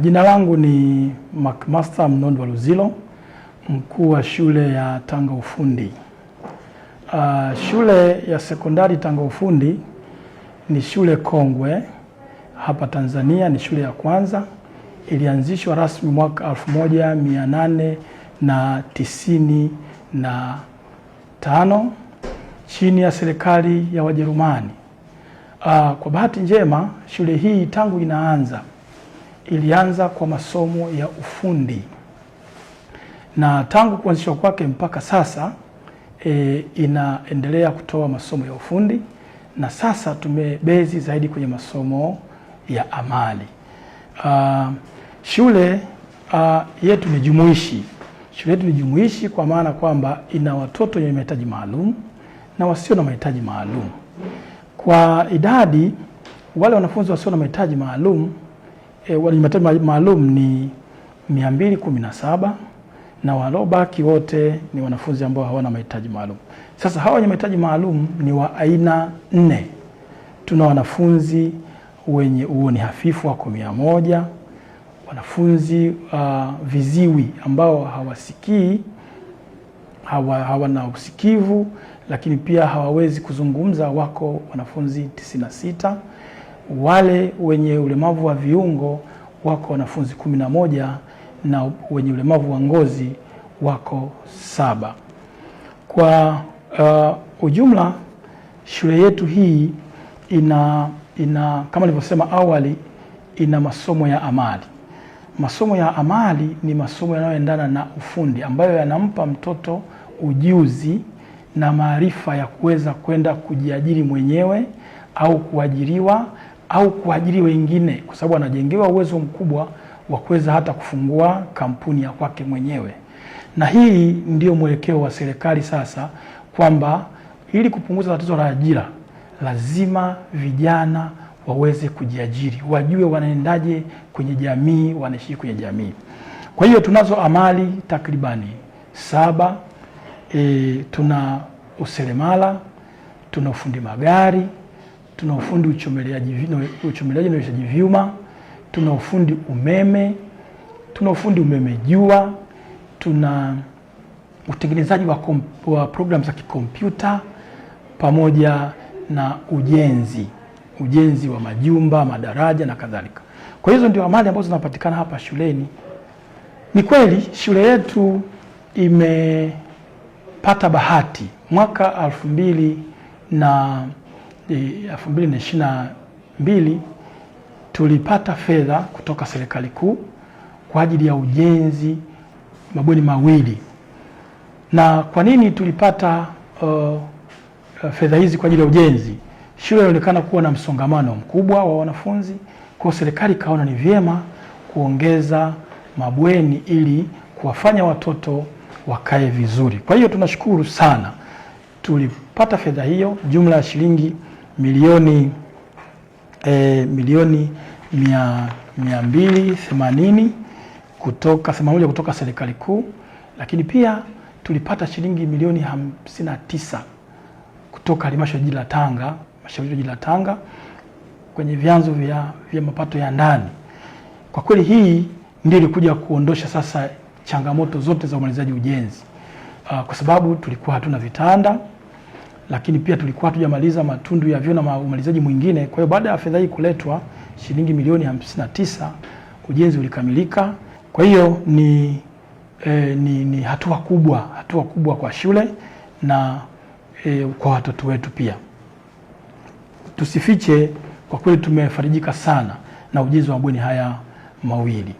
Jina langu ni McMaster Mnondo Waluzilo, mkuu wa shule ya Tanga Ufundi. Shule ya sekondari Tanga Ufundi ni shule kongwe hapa Tanzania, ni shule ya kwanza. Ilianzishwa rasmi mwaka 1895 chini ya serikali ya Wajerumani. Kwa bahati njema, shule hii tangu ilianza kwa masomo ya ufundi, na tangu kuanzishwa kwake mpaka sasa inaendelea kutoa masomo ya ufundi, na sasa tumebezi zaidi kwenye masomo ya amali. Shule yetu ni jumuishi. Shule yetu ni jumuishi kwa maana kwamba ina watoto wenye mahitaji maalum na wasio na mahitaji maalum. Kwa idadi, wale wanafunzi wasio na mahitaji maalum wenye mahitaji maalum ni 217, na waliobaki wote ni wanafunzi ambao hawana mahitaji maalum. Sasa hawa wenye mahitaji maalum ni wa aina 4. Tuna wanafunzi wenye uoni hafifu wako 100, wanafunzi viziwi ambao hawasikii, hawana usikivu, lakini pia hawawezi kuzungumza wako wanafunzi 96. Wale wenye ulemavu wa viungo wako wanafunzi 11, na wenye ulemavu wa ngozi wako 7. Kwa ujumla, shule yetu hii ina kama nilivyosema awali, ina masomo ya amali. Masomo ya amali ni masomo yanayoendana na ufundi, ambayo yanampa mtoto ujuzi na maarifa ya kuweza kwenda kujiajiri mwenyewe au kuajiriwa au kuajiri wengine, kwa sababu anajengewa uwezo mkubwa wa kuweza hata kufungua kampuni ya kwake mwenyewe. Na hii ndio mwelekeo wa serikali sasa, kwamba ili kupunguza tatizo la ajira, lazima vijana waweze kujiajiri, wajue wanaendaje kwenye jamii, wanaishi kwenye jamii. Kwa hiyo tunazo amali takribani 7. Tuna useremala, tuna ufundi magari, tuna ufundi uchomeleaji na uwezeshaji vyuma, tuna ufundi umeme, tuna ufundi umeme jua, tuna utengenezaji wa programu za kikompyuta, pamoja na ujenzi wa majumba, madaraja na kadhalika. Kwa hizo ndio amali ambazo zinapatikana hapa shuleni. Ni kweli shule yetu imepata bahati mwaka 2022 tulipata fedha kutoka serikali kuu kwa ajili ya ujenzi mabweni mawili. Na kwa nini tulipata fedha hizi kwa ajili ya ujenzi? Shule ilionekana kuwa na msongamano mkubwa wa wanafunzi, kwa serikali kaona ni vyema kuongeza mabweni ili kuwafanya watoto wakae vizuri. Kwa hiyo tunashukuru sana, tulipata fedha hiyo jumla ya shilingi milioni 280 kutoka serikali kuu, lakini pia tulipata shilingi milioni 59 kutoka halmashauri ya jiji la Tanga kwenye vyanzo vya mapato ya ndani. Kwa kweli hii ndio ilikuja kuondosha sasa changamoto zote za umalizaji ujenzi, kwa sababu tulikuwa hatuna vitanda, lakini pia tulikuwa hatujamaliza matundu ya vyoo na umalizaji mwingine. Kwa hiyo baada ya fedha hii kuletwa shilingi milioni 59, ujenzi ulikamilika. Kwa hiyo ni hatua kubwa kwa shule na kwa watoto wetu pia. Tusifiche, kwa kweli tumefarijika sana na ujenzi wa mabweni haya mawili.